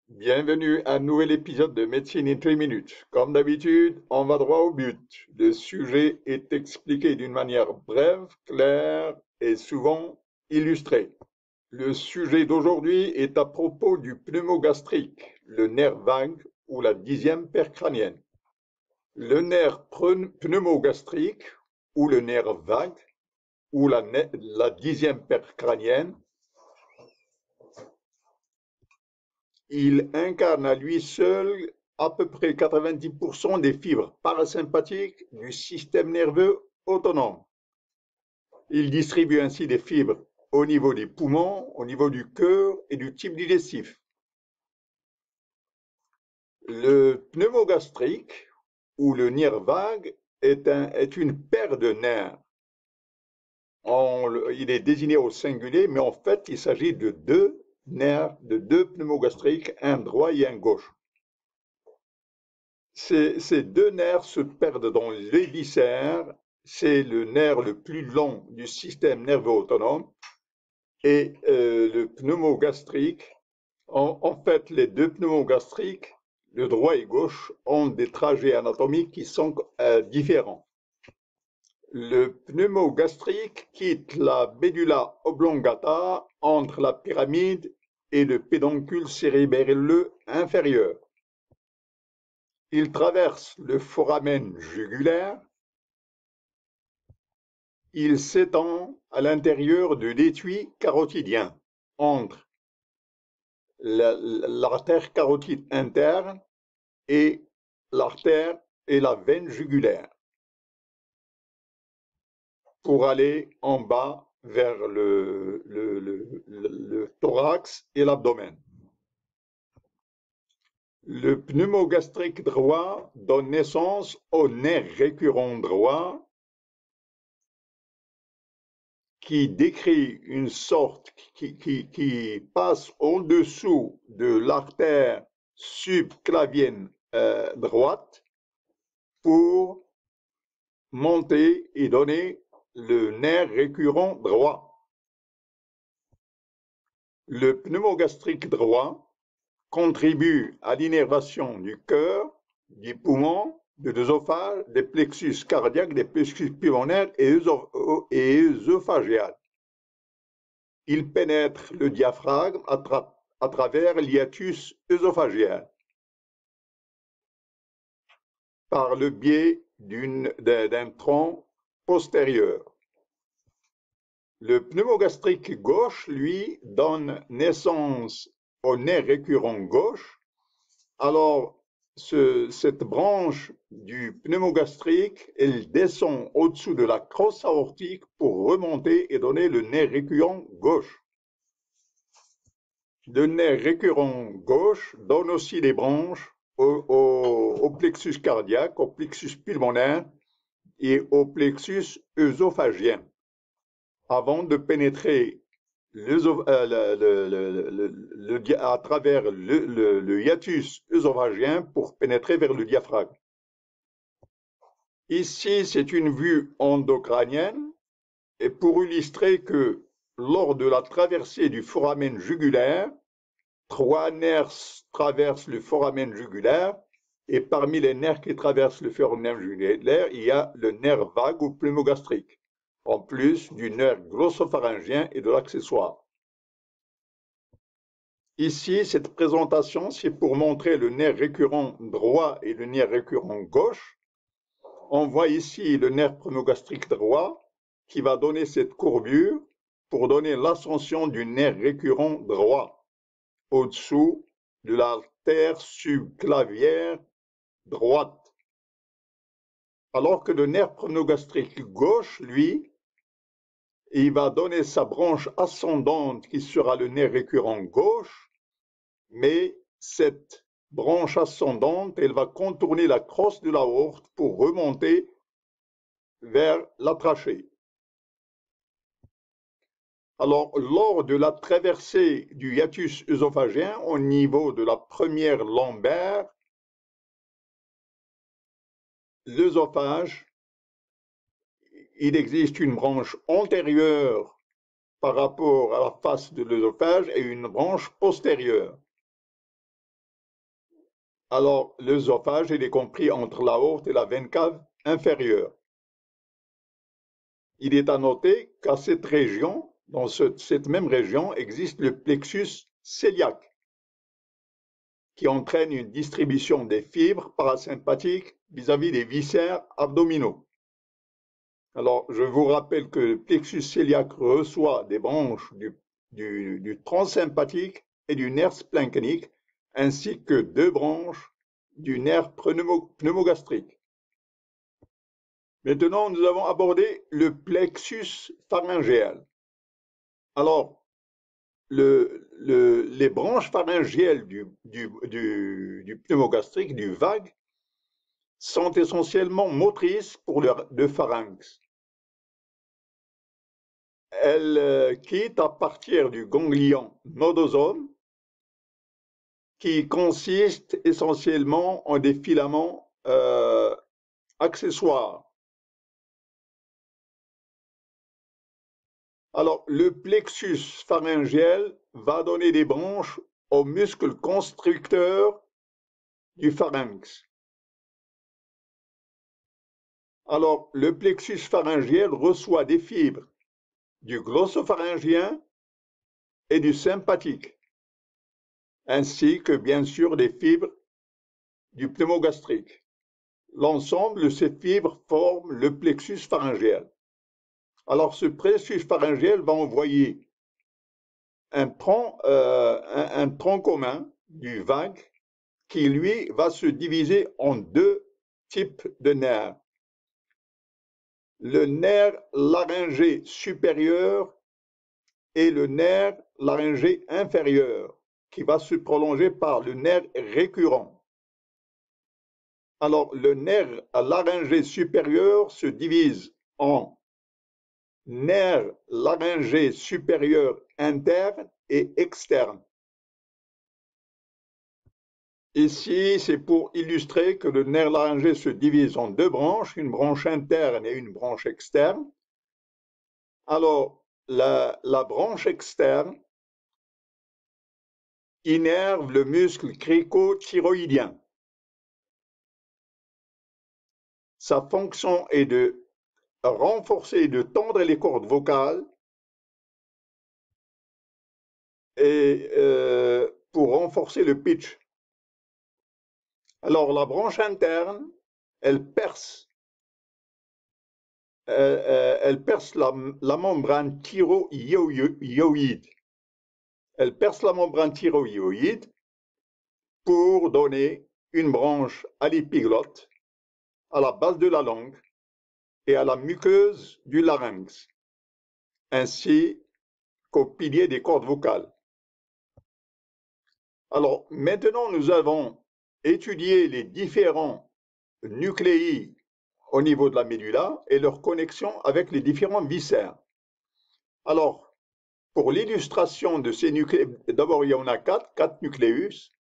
Bienvenue à un nouvel épisode de Médecine in 3 minutes. Comme d'habitude, on va droit au but. Le sujet est expliqué d'une manière brève, claire et souvent illustrée. Le sujet d'aujourd'hui est à propos du pneumogastrique, le nerf vague ou la dixième paire crânienne. Le nerf pneumogastrique ou le nerf vague ou la dixième paire crânienne, il incarne à lui seul à peu près 90% des fibres parasympathiques du système nerveux autonome. Il distribue ainsi des fibres au niveau des poumons, au niveau du cœur et du type digestif. Le pneumogastrique ou le nerf vague est une paire de nerfs. Il est désigné au singulier, mais en fait, il s'agit de deux nerfs, de deux pneumogastriques, un droit et un gauche. Ces deux nerfs se perdent dans les viscères. C'est le nerf le plus long du système nerveux autonome et le pneumogastrique. En fait, les deux pneumogastriques, le droit et gauche, ont des trajets anatomiques qui sont différents. Le pneumogastrique quitte la médula oblongata entre la pyramide et le pédoncule cérébelleux inférieur. Il traverse le foramen jugulaire. Il s'étend à l'intérieur de l'étui carotidien, entre l'artère carotide interne et l'artère et la veine jugulaire, pour aller en bas vers le thorax et l'abdomen. Le pneumogastrique droit donne naissance au nerf récurrent droit qui décrit une sorte qui passe au-dessous de l'artère subclavienne droite pour monter et donner le nerf récurrent droit. Le pneumogastrique droit contribue à l'innervation du cœur, du poumon, de l'œsophage, des plexus cardiaques, des plexus pulmonaires et œsophagiales. Il pénètre le diaphragme à travers l'hiatus œsophagial par le biais d'un tronc postérieur. Le pneumogastrique gauche, lui, donne naissance au nerf récurrent gauche. Alors, cette branche du pneumogastrique, elle descend au-dessous de la crosse aortique pour remonter et donner le nerf récurrent gauche. Le nerf récurrent gauche donne aussi des branches au plexus cardiaque, au plexus pulmonaire et au plexus œsophagien avant de pénétrer à travers le hiatus œsophagien pour pénétrer vers le diaphragme. Ici, c'est une vue endocrânienne et pour illustrer que lors de la traversée du foramen jugulaire, trois nerfs traversent le foramen jugulaire et parmi les nerfs qui traversent le foramen jugulaire, il y a le nerf vague ou pneumogastrique, en plus du nerf glossopharyngien et de l'accessoire. Ici, cette présentation, c'est pour montrer le nerf récurrent droit et le nerf récurrent gauche. On voit ici le nerf pneumogastrique droit qui va donner cette courbure pour donner l'ascension du nerf récurrent droit au-dessous de l'artère subclavière droite. Alors que le nerf pneumogastrique gauche, lui, il va donner sa branche ascendante qui sera le nerf récurrent gauche, mais cette branche ascendante, elle va contourner la crosse de l'aorte pour remonter vers la trachée. Alors, lors de la traversée du hiatus œsophagien au niveau de la première lombaire, l'œsophage, il existe une branche antérieure par rapport à la face de l'œsophage et une branche postérieure. Alors, l'œsophage, il est compris entre l'aorte et la veine cave inférieure. Il est à noter qu'à cette région, dans cette même région, existe le plexus cœliaque, qui entraîne une distribution des fibres parasympathiques vis-à-vis des viscères abdominaux. Alors, je vous rappelle que le plexus cœliaque reçoit des branches du tronc sympathique et du nerf splanchnique, ainsi que 2 branches du nerf pneumogastrique. Maintenant, nous avons abordé le plexus pharyngéal. Alors, les branches pharyngéales du pneumogastrique, du vague, sont essentiellement motrices pour le pharynx. Elles quittent à partir du ganglion nodosome, qui consiste essentiellement en des filaments accessoires. Alors, le plexus pharyngéal va donner des branches aux muscles constricteurs du pharynx. Alors, le plexus pharyngéal reçoit des fibres du glossopharyngien et du sympathique, ainsi que bien sûr des fibres du pneumogastrique. L'ensemble de ces fibres forme le plexus pharyngéal. Alors, ce plexus pharyngéal va envoyer un tronc commun du vague qui, lui, va se diviser en 2 types de nerfs. Le nerf laryngé supérieur et le nerf laryngé inférieur, qui va se prolonger par le nerf récurrent. Alors, le nerf laryngé supérieur se divise en nerf laryngé supérieur interne et externe. Ici, c'est pour illustrer que le nerf laryngé se divise en 2 branches, une branche interne et une branche externe. Alors, la branche externe innerve le muscle cricothyroïdien. Sa fonction est de renforcer et de tendre les cordes vocales et pour renforcer le pitch. Alors, la branche interne, elle perce la membrane thyroïde. Elle perce la membrane thyroïde pour donner une branche à l'épiglotte, à la base de la langue et à la muqueuse du larynx, ainsi qu'au pilier des cordes vocales. Alors, maintenant, nous avons étudié les différents nucléi au niveau de la médula et leur connexion avec les différents viscères. Alors, pour l'illustration de ces nucléi, d'abord, il y en a 4 nucléus,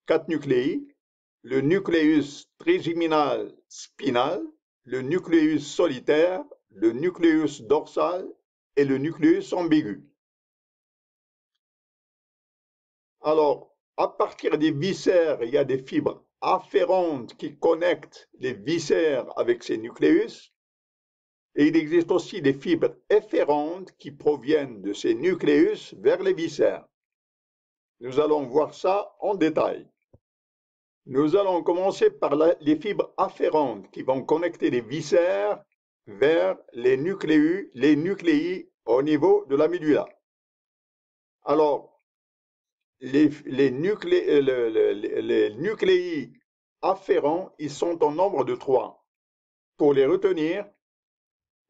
4 nucléi, le nucléus trigeminal spinal, le nucléus solitaire, le nucléus dorsal et le nucléus ambigu. Alors, à partir des viscères, il y a des fibres afférentes qui connectent les viscères avec ces nucléus. Et il existe aussi des fibres efférentes qui proviennent de ces nucléus vers les viscères. Nous allons voir ça en détail. Nous allons commencer par les fibres afférentes qui vont connecter les viscères vers les nucléi au niveau de la médula. Alors, les nucléi afférents, ils sont en nombre de 3. Pour les retenir,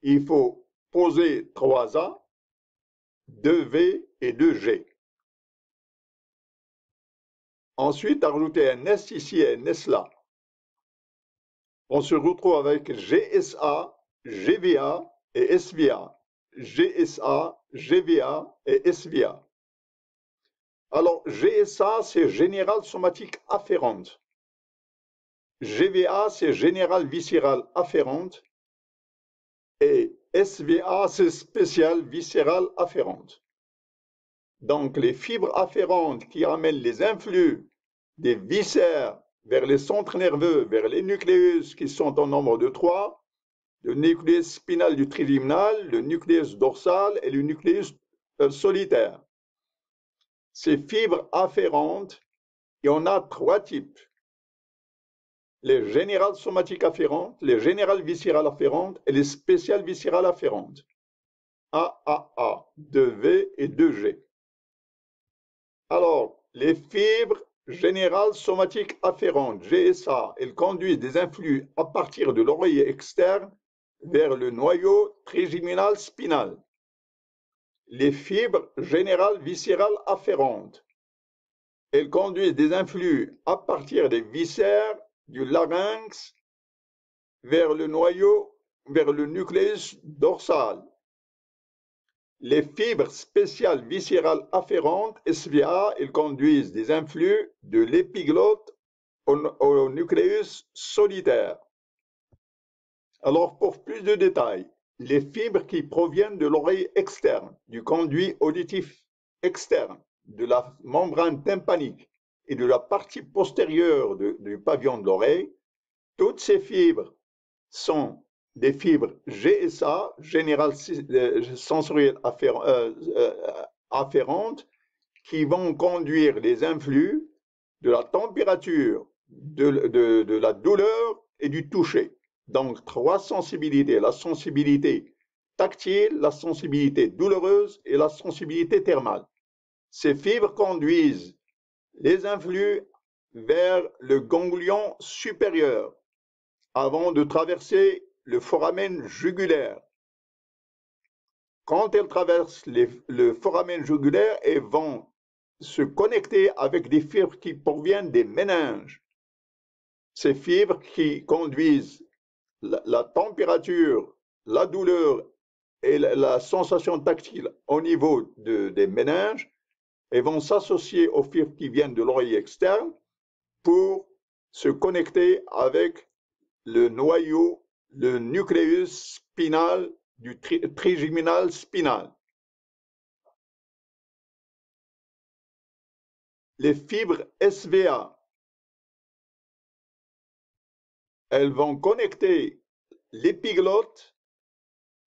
il faut poser 3A, 2V et 2G. Ensuite, ajouter un S ici et un S là. On se retrouve avec GSA, GVA et SVA. GSA, GVA et SVA. Alors, GSA, c'est Général Somatique Afférente. GVA, c'est Général Viscéral Afférente. Et SVA, c'est Spécial Viscéral Afférente. Donc, les fibres afférentes qui amènent les influx des viscères vers les centres nerveux, vers les nucléus qui sont en nombre de 3, le nucléus spinal du trigeminal, le nucléus dorsal et le nucléus solitaire. Ces fibres afférentes, il y en a 3 types. Les générales somatiques afférentes, les générales viscérales afférentes et les spéciales viscérales afférentes. AAA, 2V et 2G. Alors, les fibres générales somatiques afférentes, GSA, elles conduisent des influx à partir de l'oreiller externe vers le noyau trigeminal spinal. Les fibres générales viscérales afférentes, elles conduisent des influx à partir des viscères du larynx vers le noyau, vers le nucléus dorsal. Les fibres spéciales viscérales afférentes, SVA, elles conduisent des influx de l'épiglotte au nucléus solitaire. Alors, pour plus de détails, les fibres qui proviennent de l'oreille externe, du conduit auditif externe, de la membrane tympanique et de la partie postérieure du pavillon de l'oreille, toutes ces fibres sont des fibres GSA, générales sensorielles afférentes, qui vont conduire les influx de la température, de la douleur et du toucher. Donc, 3 sensibilités, la sensibilité tactile, la sensibilité douloureuse et la sensibilité thermale. Ces fibres conduisent les influx vers le ganglion supérieur avant de traverser le foramen jugulaire. Quand elles traversent le foramen jugulaire, elles vont se connecter avec des fibres qui proviennent des méninges. Ces fibres qui conduisent la température, la douleur et la sensation tactile au niveau des méninges, elles vont s'associer aux fibres qui viennent de l'oreille externe pour se connecter avec le noyau, le nucléus spinal du trigeminal spinal. Les fibres SVA, elles vont connecter l'épiglotte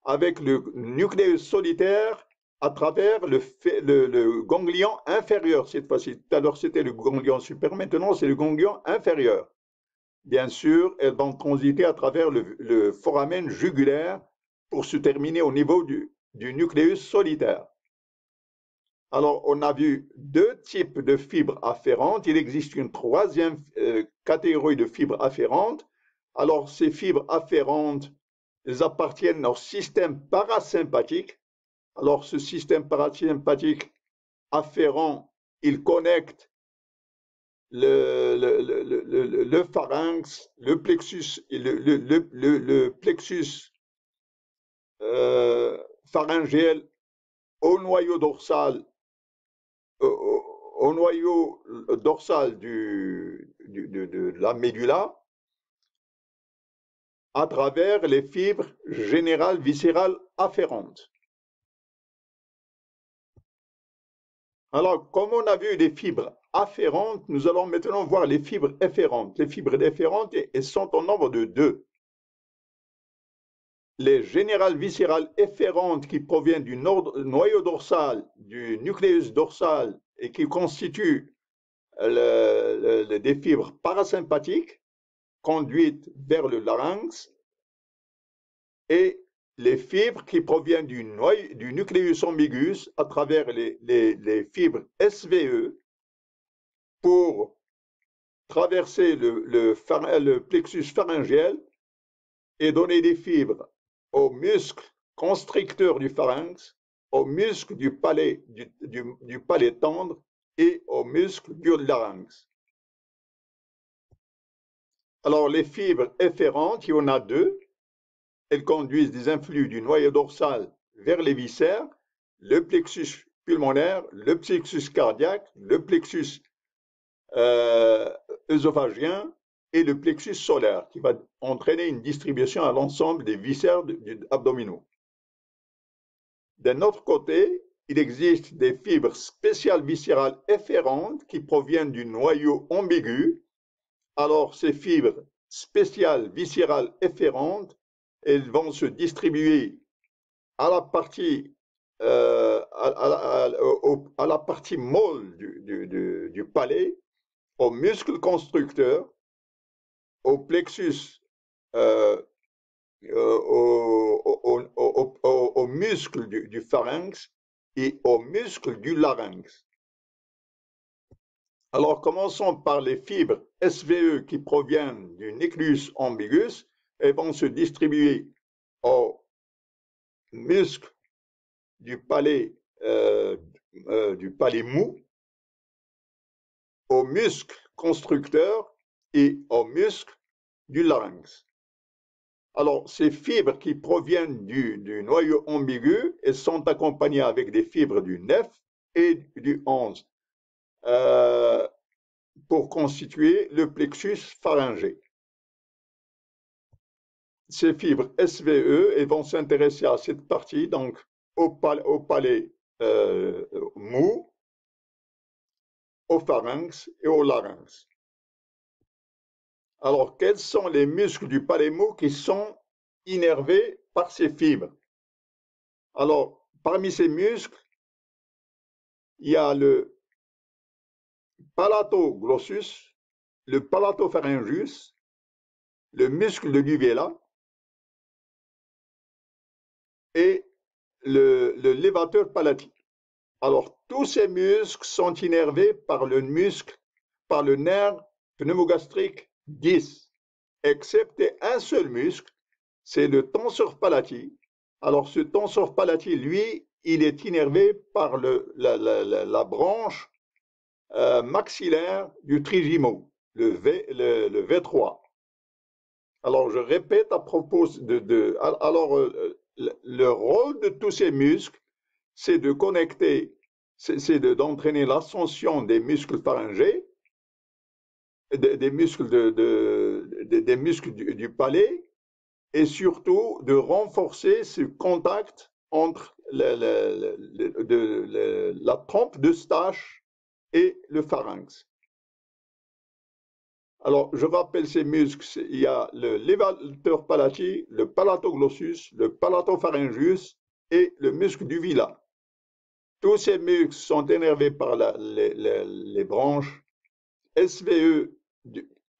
avec le nucléus solitaire à travers le ganglion inférieur cette fois-ci. Tout à l'heure, c'était le ganglion supérieur, maintenant, c'est le ganglion inférieur. Bien sûr, elles vont transiter à travers le foramen jugulaire pour se terminer au niveau du nucléus solitaire. Alors, on a vu 2 types de fibres afférentes. Il existe une 3e catégorie de fibres afférentes. Alors, ces fibres afférentes, elles appartiennent au système parasympathique. Alors, ce système parasympathique afférent, il connecte le pharynx, le plexus, le plexus pharyngéal au noyau dorsal, de la médula à travers les fibres générales viscérales afférentes. Alors, comme on a vu les fibres afférentes, nous allons maintenant voir les fibres efférentes. Les fibres efférentes, elles sont en nombre de 2. Les générales viscérales efférentes qui proviennent du noyau dorsal, du nucléus dorsal et qui constituent des fibres parasympathiques conduites vers le larynx, et les fibres qui proviennent du nucléus ambigus à travers les fibres SVE pour traverser le plexus pharyngéal et donner des fibres aux muscles constricteurs du pharynx, aux muscles du palais tendre et aux muscles du larynx. Alors, les fibres efférentes, il y en a 2. Elles conduisent des influx du noyau dorsal vers les viscères, le plexus pulmonaire, le plexus cardiaque, le plexus œsophagien et le plexus solaire, qui va entraîner une distribution à l'ensemble des viscères abdominaux. D'un autre côté, il existe des fibres spéciales viscérales efférentes qui proviennent du noyau ambigu Alors, ces fibres spéciales, viscérales, efférentes, elles vont se distribuer à la partie, à la partie molle du palais, aux muscles constructeurs, au plexus, euh, aux muscles du pharynx et aux muscles du larynx. Alors, commençons par les fibres SVE qui proviennent du nucleus ambigus et vont se distribuer aux muscles du palais, mou, aux muscles constructeurs et aux muscles du larynx. Alors, ces fibres qui proviennent du noyau ambigu, elles sont accompagnées avec des fibres du 9 et du 11 pour constituer le plexus pharyngé. Ces fibres SVE, elles vont s'intéresser à cette partie, donc au palais mou, au pharynx et au larynx. Alors, quels sont les muscles du palais mou qui sont innervés par ces fibres? Alors, parmi ces muscles, il y a le palatoglossus, le palatopharyngus, le muscle de l'uvula et le lévateur palatique. Alors, tous ces muscles sont innervés par le nerf pneumogastrique 10, excepté un seul muscle, c'est le tensor palatis. Alors, ce tensor palatis, lui, il est innervé par la branche maxillaire du trigymo, le V3. Alors, je répète à propos le rôle de tous ces muscles, c'est de connecter, d'entraîner l'ascension des muscles pharyngés, des muscles, des muscles du palais, et surtout de renforcer ce contact entre la trompe d'Eustache et le pharynx. Alors, je rappelle ces muscles, il y a le lévateur palatis, le palatoglossus, le palatopharyngus et le muscle du vila. Tous ces muscles sont énervés par les branches SVE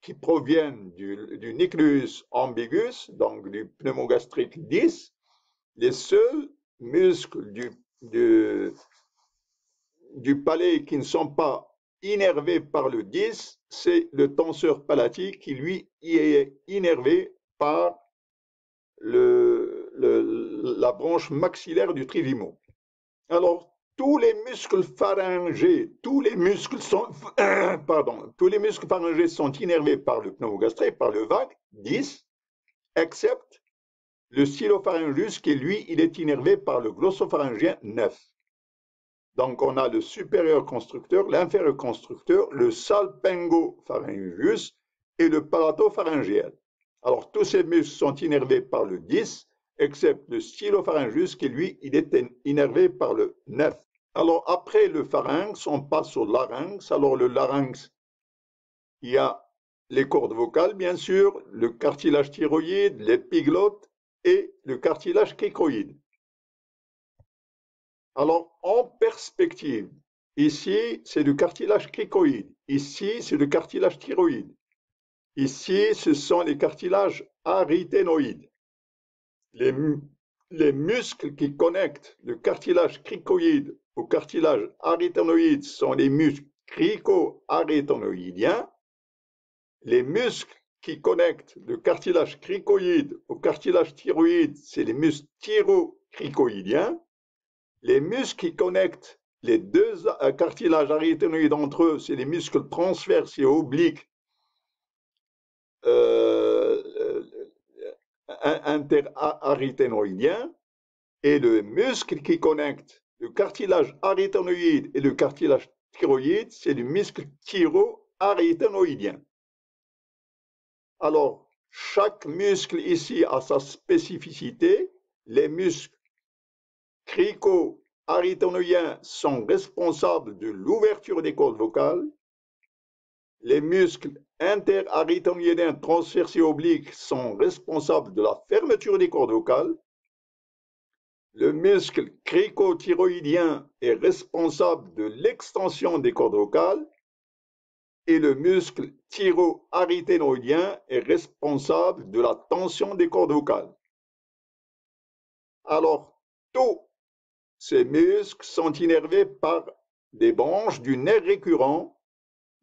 qui proviennent du nucleus ambigus, donc du pneumogastrique 10. Les seuls muscles du palais qui ne sont pas innervés par le 10, c'est le tenseur palatis qui, lui, est innervé par la branche maxillaire du trigymo. Alors, tous les muscles pharyngés, tous les muscles pharyngés sont innervés par le pneumogastrique, par le vague 10, excepte le stylopharyngus qui, lui, il est innervé par le glossopharyngien 9. Donc, on a le supérieur constructeur, l'inférieur constructeur, le salpingopharyngus et le palatopharyngien. Alors, tous ces muscles sont innervés par le 10, excepte le stylopharyngus qui, lui, il est innervé par le 9. Alors, après le pharynx, on passe au larynx. Alors, le larynx, il y a les cordes vocales, bien sûr, le cartilage thyroïde, l'épiglotte et le cartilage cricoïde. Alors, en perspective, ici, c'est le cartilage cricoïde. Ici, c'est le cartilage thyroïde. Ici, ce sont les cartilages aryténoïdes. Les muscles qui connectent le cartilage cricoïde au cartilage aryténoïde sont les muscles crico-aryténoïdiens. Les muscles qui connectent le cartilage cricoïde au cartilage thyroïde, c'est les muscles thyrocricoïdiens. Les muscles qui connectent les deux cartilages aryténoïdes entre eux, c'est les muscles transverses et obliques interaryténoïdiens. Et le muscle qui connecte le cartilage aryténoïde et le cartilage thyroïde, c'est le muscle thyroaryténoïdien. Alors, chaque muscle ici a sa spécificité. Les muscles crico-aryténoïdiens sont responsables de l'ouverture des cordes vocales. Les muscles interarrythmoïdien transversé oblique sont responsables de la fermeture des cordes vocales. Le muscle cricothyroïdien est responsable de l'extension des cordes vocales et le muscle thyroarythénoïdien est responsable de la tension des cordes vocales. Alors, tous ces muscles sont innervés par des branches du nerf récurrent,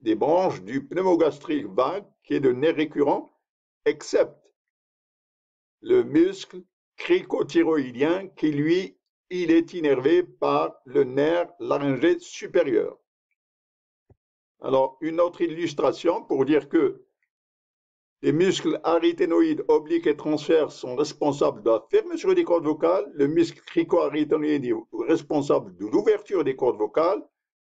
des branches du pneumogastrique vague, qui est le nerf récurrent, excepte le muscle cricothyroïdien qui, lui, il est innervé par le nerf laryngé supérieur. Alors, une autre illustration pour dire que les muscles arythénoïdes obliques et transverses sont responsables de la fermeture des cordes vocales, le muscle cricoarythénoïde est responsable de l'ouverture des cordes vocales,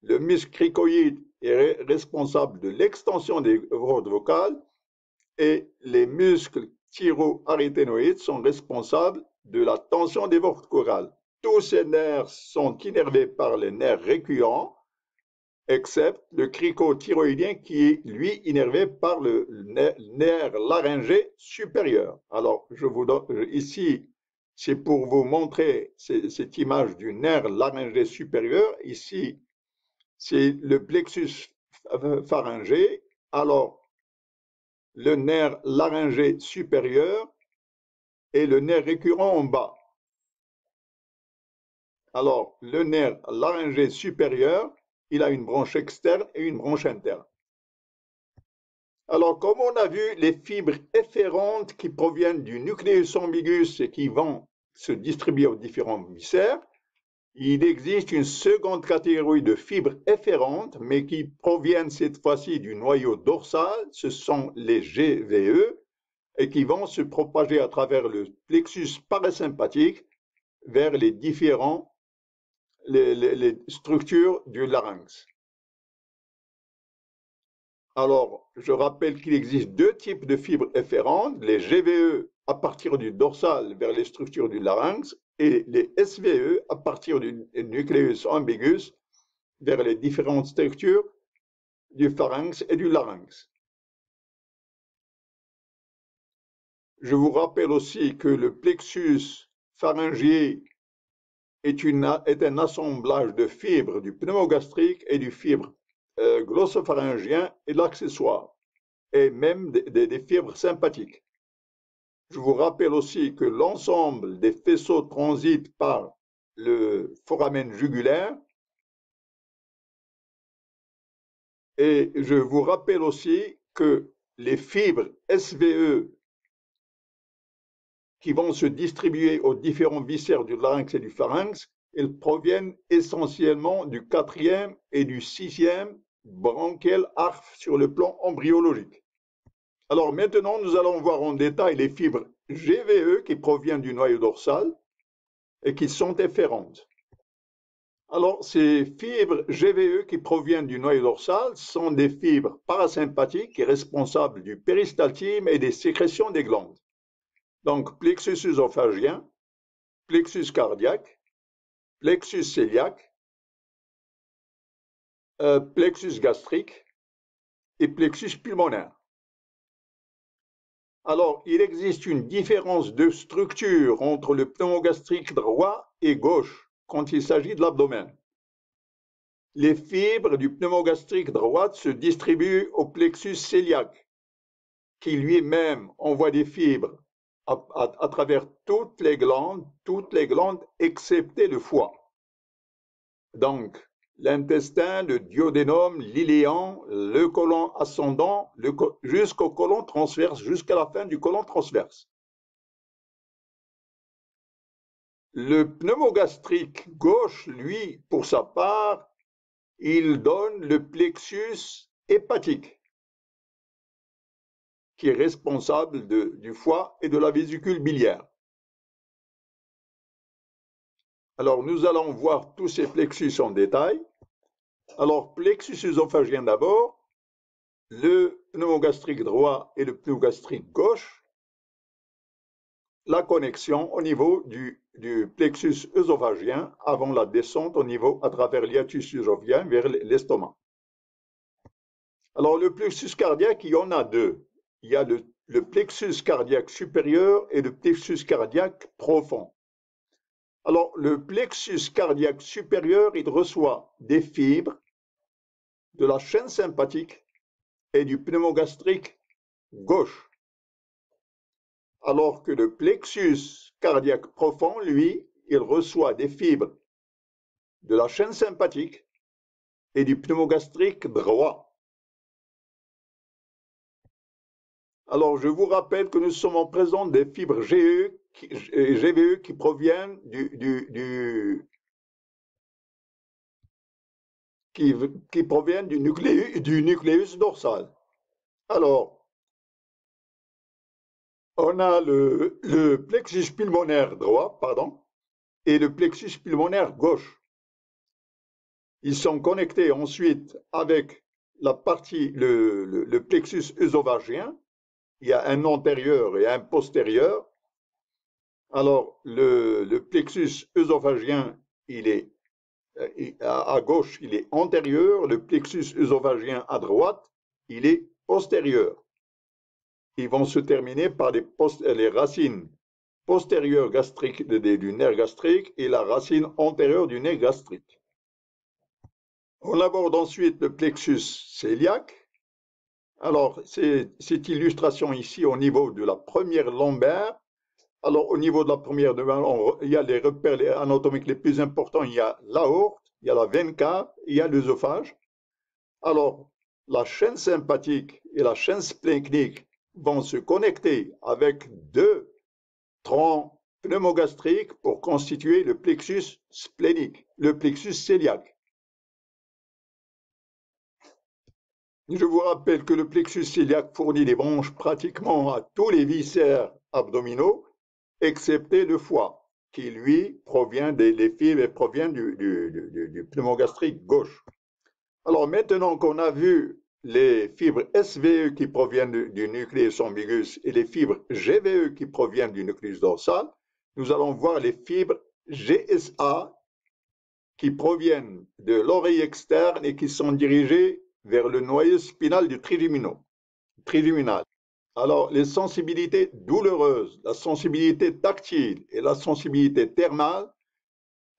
le muscle cricoïde est responsable de l'extension des cordes vocales et les muscles thyroarythénoïdes sont responsables de la tension des cordes vocales. Tous ces nerfs sont innervés par les nerfs récurrents, excepte le cricothyroïdien qui est, lui, innervé par le nerf laryngé supérieur. Alors, je vous donne ici, c'est pour vous montrer cette image du nerf laryngé supérieur. Ici, c'est le plexus pharyngé. Alors, le nerf laryngé supérieur et le nerf récurrent en bas. Alors, le nerf laryngé supérieur, il a une branche externe et une branche interne. Alors, comme on a vu, les fibres efférentes qui proviennent du nucléus ambigus et qui vont se distribuer aux différents viscères, il existe une seconde catégorie de fibres efférentes, mais qui proviennent cette fois-ci du noyau dorsal, ce sont les GVE, et qui vont se propager à travers le plexus parasympathique vers les différentes les structures du larynx. Alors, je rappelle qu'il existe deux types de fibres efférentes, les GVE à partir du dorsal vers les structures du larynx et les SVE à partir du nucléus ambigus vers les différentes structures du pharynx et du larynx. Je vous rappelle aussi que le plexus pharyngier est un assemblage de fibres du pneumogastrique et du fibre glossopharyngien et l'accessoire, et même des fibres sympathiques. Je vous rappelle aussi que l'ensemble des faisceaux transitent par le foramen jugulaire. Et je vous rappelle aussi que les fibres SVE qui vont se distribuer aux différents viscères du larynx et du pharynx, elles proviennent essentiellement du 4e et du 6e branchial arc sur le plan embryologique. Alors maintenant, nous allons voir en détail les fibres GVE qui proviennent du noyau dorsal et qui sont efférentes. Alors, ces fibres GVE qui proviennent du noyau dorsal sont des fibres parasympathiques et responsables du péristaltisme et des sécrétions des glandes. Donc, plexus œsophagien, plexus cardiaque, plexus cœliaque, plexus gastrique et plexus pulmonaire. Alors, il existe une différence de structure entre le pneumogastrique droit et gauche quand il s'agit de l'abdomen. Les fibres du pneumogastrique droite se distribuent au plexus cœliaque, qui lui-même envoie des fibres à travers toutes les glandes excepté le foie. Donc, l'intestin, le duodénum, l'iléon, le côlon ascendant, jusqu'au côlon transverse, jusqu'à la fin du côlon transverse. Le pneumogastrique gauche, lui, pour sa part, il donne le plexus hépatique, qui est responsable du foie et de la vésicule biliaire. Alors, nous allons voir tous ces plexus en détail. Alors, plexus œsophagien d'abord, le pneumogastrique droit et le pneumogastrique gauche, la connexion au niveau du plexus œsophagien avant la descente au niveau à travers l'hiatus œsophagien vers l'estomac. Alors, le plexus cardiaque, il y en a deux. Il y a le plexus cardiaque supérieur et le plexus cardiaque profond. Alors, le plexus cardiaque supérieur, il reçoit des fibres de la chaîne sympathique et du pneumogastrique gauche, alors que le plexus cardiaque profond, lui, il reçoit des fibres de la chaîne sympathique et du pneumogastrique droit. Alors, je vous rappelle que nous sommes en présence des fibres GVE qui proviennent qui proviennent du nucléus dorsal. Alors, on a le plexus pulmonaire droit, pardon, et le plexus pulmonaire gauche. Ils sont connectés ensuite avec la partie, le plexus œsophagien. Il y a un antérieur et un postérieur. Alors, le plexus œsophagien, il est à gauche, il est antérieur. Le plexus œsophagien à droite, il est postérieur. Ils vont se terminer par les racines postérieures gastriques du nerf gastrique et la racine antérieure du nerf gastrique. On aborde ensuite le plexus cœliaque. Alors, cette illustration ici au niveau de la première lombaire. Alors, au niveau de la première lombaire, il y a les repères anatomiques les plus importants. Il y a l'aorte, il y a la veine cave, il y a l'œsophage. Alors, la chaîne sympathique et la chaîne splénique vont se connecter avec deux troncs pneumogastriques pour constituer le plexus splénique, le plexus cœliaque. Je vous rappelle que le plexus cœliaque fournit des branches pratiquement à tous les viscères abdominaux, excepté le foie, qui lui provient des fibres et provient du pneumogastrique gauche. Alors maintenant qu'on a vu les fibres SVE qui proviennent du nucléus ambigus et les fibres GVE qui proviennent du nucléus dorsal, nous allons voir les fibres GSA qui proviennent de l'oreille externe et qui sont dirigées vers le noyau spinal du trigeminal. Alors, les sensibilités douloureuses, la sensibilité tactile et la sensibilité thermale,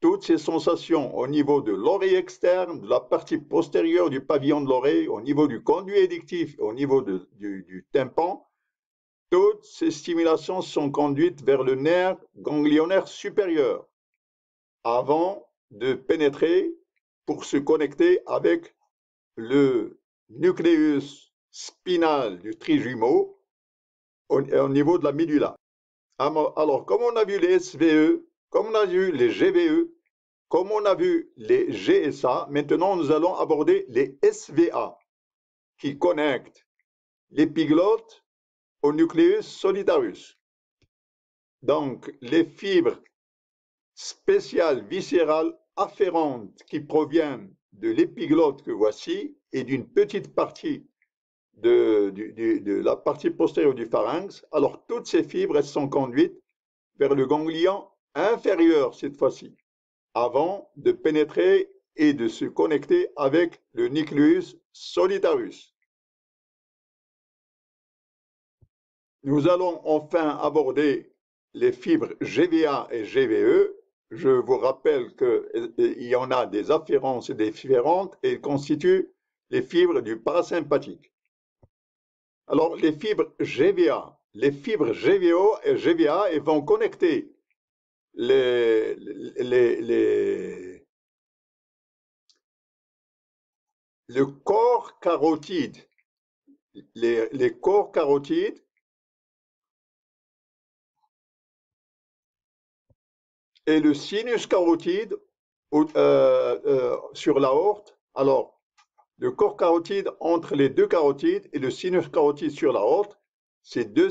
toutes ces sensations au niveau de l'oreille externe, de la partie postérieure du pavillon de l'oreille, au niveau du conduit édictif, au niveau du tympan, toutes ces stimulations sont conduites vers le nerf ganglionnaire supérieur avant de pénétrer pour se connecter avec le nucléus spinal du trijumeau au niveau de la médulla. Alors, comme on a vu les SVE, comme on a vu les GVE, comme on a vu les GSA, maintenant nous allons aborder les SVA qui connectent l'épiglotte au nucléus solitarius. Donc, les fibres spéciales viscérales afférentes qui proviennent de l'épiglotte que voici et d'une petite partie de la partie postérieure du pharynx. Alors, toutes ces fibres, elles sont conduites vers le ganglion inférieur cette fois-ci, avant de pénétrer et de se connecter avec le nucléus solitarius. Nous allons enfin aborder les fibres GVA et GVE. Je vous rappelle qu'il y en a des afférences et des différentes et constituent les fibres du parasympathique. Alors, les fibres GVA, les fibres GVO et GVA, elles vont connecter le corps carotide, les corps carotides et le sinus carotide sur l'aorte. Alors, le corps carotide entre les deux carotides et le sinus carotide sur l'aorte, ces deux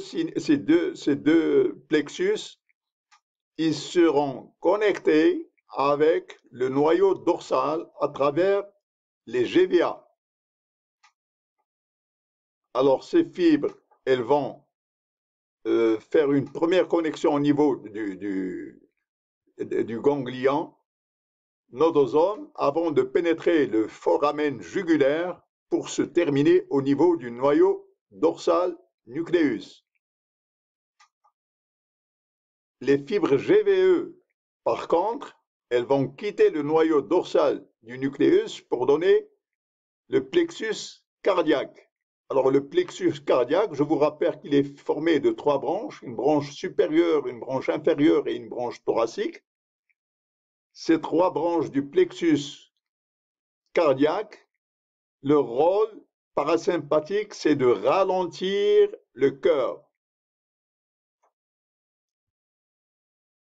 plexus, ils seront connectés avec le noyau dorsal à travers les GVA. Alors, ces fibres, elles vont faire une première connexion au niveau du ganglion nodosome avant de pénétrer le foramen jugulaire pour se terminer au niveau du noyau dorsal nucléus. Les fibres GVE, par contre, elles vont quitter le noyau dorsal du nucléus pour donner le plexus cardiaque. Alors le plexus cardiaque, je vous rappelle qu'il est formé de 3 branches, une branche supérieure, une branche inférieure et une branche thoracique. Ces 3 branches du plexus cardiaque, leur rôle parasympathique, c'est de ralentir le cœur.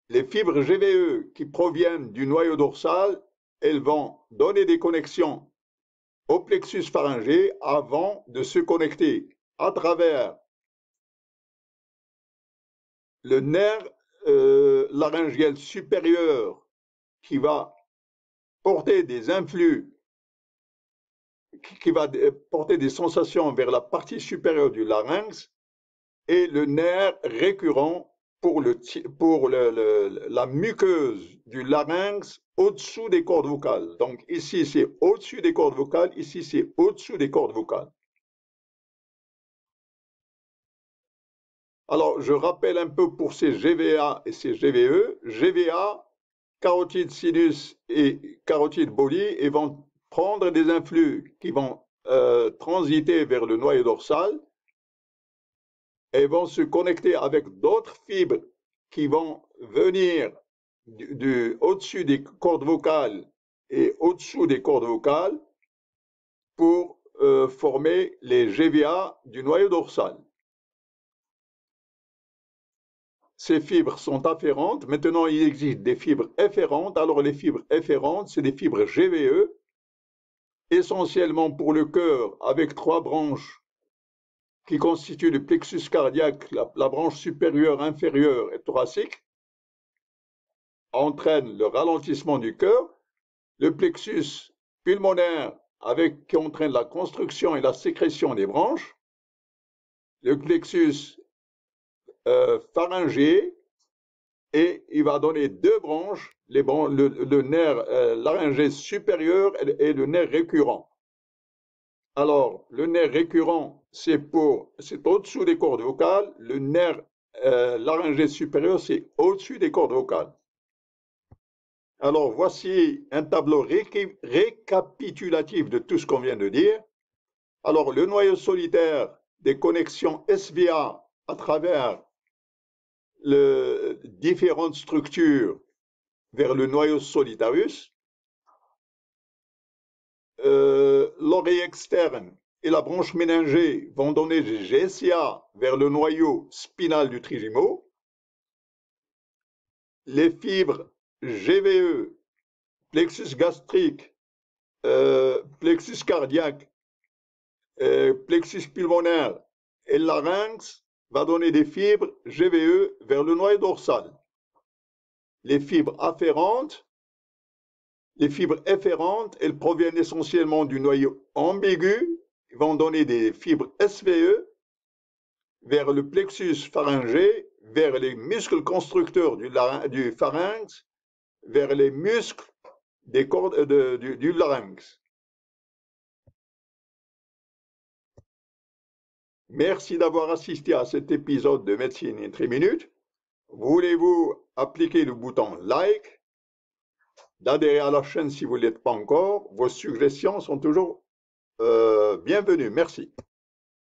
Les fibres GVE qui proviennent du noyau dorsal, elles vont donner des connexions au plexus pharyngé avant de se connecter à travers le nerf laryngiel supérieur qui va porter des influx, qui va porter des sensations vers la partie supérieure du larynx, et le nerf récurrent pour la muqueuse du larynx au-dessous des cordes vocales. Donc ici, c'est au-dessus des cordes vocales, ici, c'est au-dessous des cordes vocales. Alors, je rappelle un peu pour ces GVA et ces GVE. GVA, carotide sinus et carotide body, et vont prendre des influx qui vont transiter vers le noyau dorsal et vont se connecter avec d'autres fibres qui vont venir au-dessus des cordes vocales et au-dessous des cordes vocales pour former les GVA du noyau dorsal. Ces fibres sont afférentes. Maintenant, il existe des fibres efférentes. Alors, les fibres efférentes, c'est des fibres GVE, essentiellement pour le cœur, avec 3 branches qui constituent le plexus cardiaque, la branche supérieure, inférieure et thoracique, entraîne le ralentissement du cœur. Le plexus pulmonaire, qui entraîne la construction et la sécrétion des branches. Le plexus pharyngé, et il va donner 2 branches, le nerf laryngé supérieur et le nerf récurrent. Alors, le nerf récurrent, c'est au-dessous des cordes vocales. Le nerf laryngé supérieur, c'est au-dessus des cordes vocales. Alors, voici un tableau récapitulatif de tout ce qu'on vient de dire. Alors, le noyau solitaire des connexions SVA à travers différentes structures vers le noyau solitarius. L'oreille externe et la branche méningée vont donner des GSA vers le noyau spinal du trijumeau. Les fibres GVE, plexus gastrique, plexus cardiaque, plexus pulmonaire et larynx va donner des fibres GVE vers le noyau dorsal. Les fibres afférentes, elles proviennent essentiellement du noyau ambigu, vont donner des fibres SVE vers le plexus pharyngé, vers les muscles constructeurs du pharynx, vers les muscles des cordes du larynx. Merci d'avoir assisté à cet épisode de Médecine en 3 minutes. Voulez-vous appliquer le bouton like, d'adhérer à la chaîne si vous ne l'êtes pas encore? Vos suggestions sont toujours bienvenues. Merci.